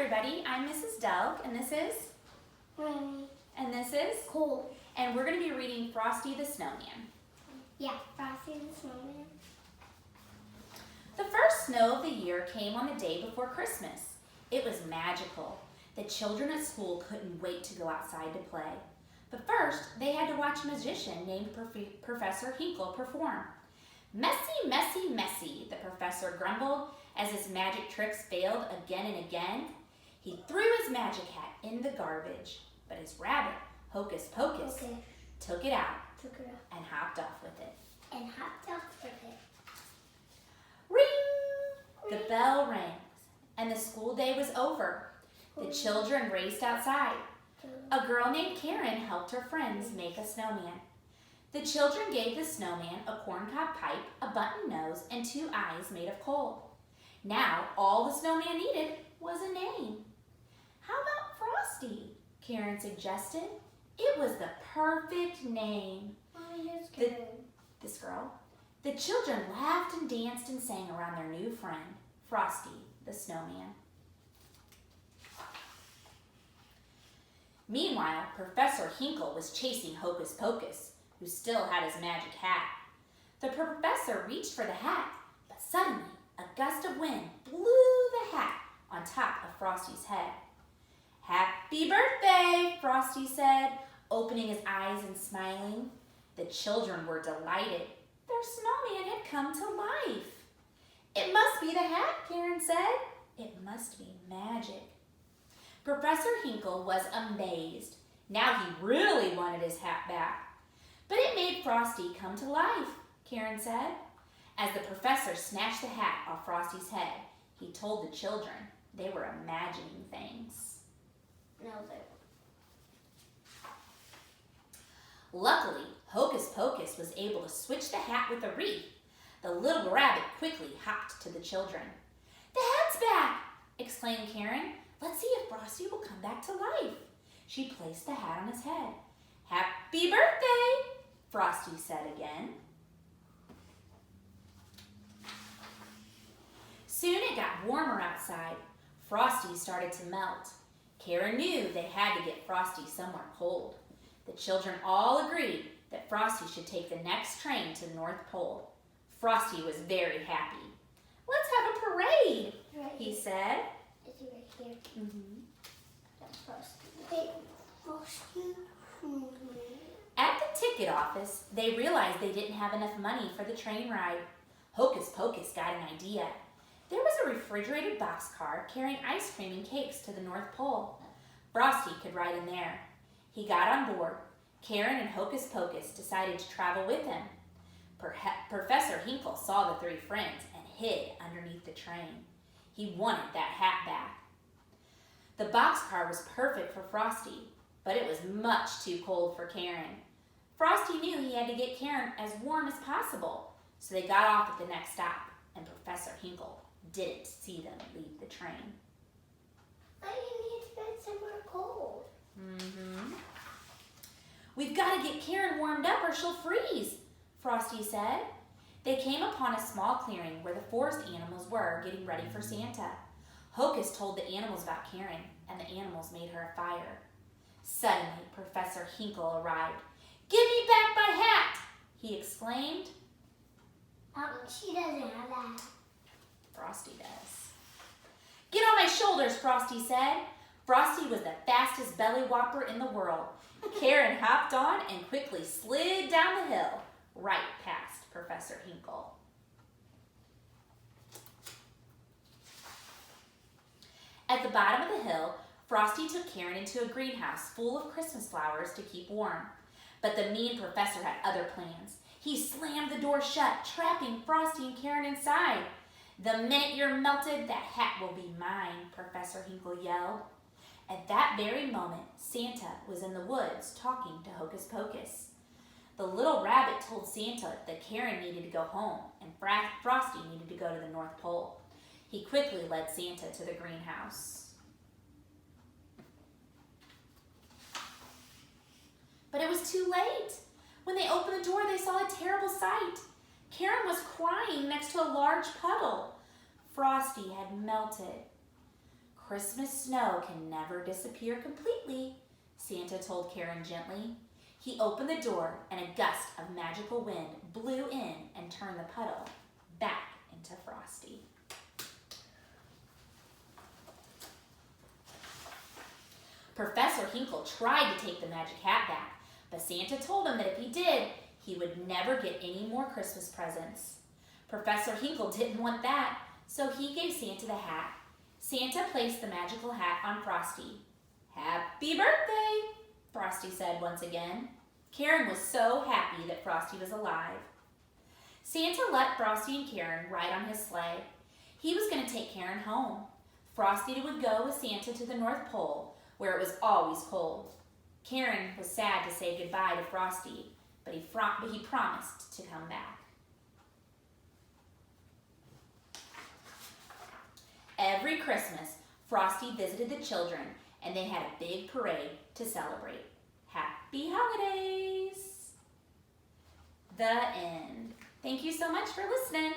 everybody, I'm Mrs. Delk, and this is Rainy. And this is Cool. And we're going to be reading Frosty the Snowman. Yeah, Frosty the Snowman. The first snow of the year came on the day before Christmas. It was magical. The children at school couldn't wait to go outside to play. But first, they had to watch a magician named Professor Hinkle perform. Messy, messy, messy, the professor grumbled as his magic tricks failed again and again. He threw his magic hat in the garbage, but his rabbit, Hocus Pocus, took it out and hopped off with it. Ring! The bell rang, and the school day was over. The children raced outside. A girl named Karen helped her friends make a snowman. The children gave the snowman a corncob pipe, a button nose, and 2 eyes made of coal. Now, all the snowman needed was a name. How about Frosty? Karen suggested. It was the perfect name. This girl. The children laughed and danced and sang around their new friend, Frosty the Snowman. Meanwhile, Professor Hinkle was chasing Hocus Pocus, who still had his magic hat. The professor reached for the hat, but suddenly a gust of wind blew the hat on top of Frosty's head. "Happy birthday," Frosty said, opening his eyes and smiling. The children were delighted. Their snowman had come to life. "It must be the hat," Karen said. "It must be magic." Professor Hinkle was amazed. Now he really wanted his hat back. "But it made Frosty come to life," Karen said. As the professor snatched the hat off Frosty's head, he told the children they were imagining things. No, they weren't. Luckily, Hocus Pocus was able to switch the hat with a wreath. The little rabbit quickly hopped to the children. "The hat's back!" exclaimed Karen. "Let's see if Frosty will come back to life." She placed the hat on his head. "Happy birthday," Frosty said again. Soon it got warmer outside. Frosty started to melt. Karen knew they had to get Frosty somewhere cold. The children all agreed that Frosty should take the next train to the North Pole. Frosty was very happy. "Let's have a parade," he said. Is it right here? Mm-hmm. That's Frosty. Hey, Frosty. At the ticket office, they realized they didn't have enough money for the train ride. Hocus Pocus got an idea. There was a refrigerated boxcar carrying ice cream and cakes to the North Pole. Frosty could ride in there. He got on board. Karen and Hocus Pocus decided to travel with him. Professor Hinkle saw the 3 friends and hid underneath the train. He wanted that hat back. The boxcar was perfect for Frosty, but it was much too cold for Karen. Frosty knew he had to get Karen as warm as possible, so they got off at the next stop, and Professor Hinkle didn't see them leave the train. I need to get somewhere cold. "We've got to get Karen warmed up or she'll freeze," Frosty said. They came upon a small clearing where the forest animals were getting ready for Santa. Hocus told the animals about Karen, and the animals made her a fire. Suddenly, Professor Hinkle arrived. "Give me back my hat!" he exclaimed. She doesn't have that. Frosty does. "Get on my shoulders," Frosty said. Frosty was the fastest belly whopper in the world. Karen hopped on and quickly slid down the hill, right past Professor Hinkle. At the bottom of the hill, Frosty took Karen into a greenhouse full of Christmas flowers to keep warm. But the mean professor had other plans. He slammed the door shut, trapping Frosty and Karen inside. "The minute you're melted, that hat will be mine," Professor Hinkle yelled. At that very moment, Santa was in the woods talking to Hocus Pocus. The little rabbit told Santa that Karen needed to go home and Frosty needed to go to the North Pole. He quickly led Santa to the greenhouse. But it was too late. When they opened the door, they saw a terrible sight. Karen was crying next to a large puddle. Frosty had melted. Christmas snow can never disappear completely, Santa told Karen gently. He opened the door and a gust of magical wind blew in and turned the puddle back into Frosty. Professor Hinkle tried to take the magic hat back, but Santa told him that if he did, he would never get any more Christmas presents. Professor Hinkle didn't want that, so he gave Santa the hat. Santa placed the magical hat on Frosty. "Happy birthday," Frosty said once again. Karen was so happy that Frosty was alive. Santa let Frosty and Karen ride on his sleigh. He was going to take Karen home. Frosty would go with Santa to the North Pole, where it was always cold. Karen was sad to say goodbye to Frosty, but he promised to come back. Every Christmas, Frosty visited the children, and they had a big parade to celebrate. Happy holidays! The end. Thank you so much for listening.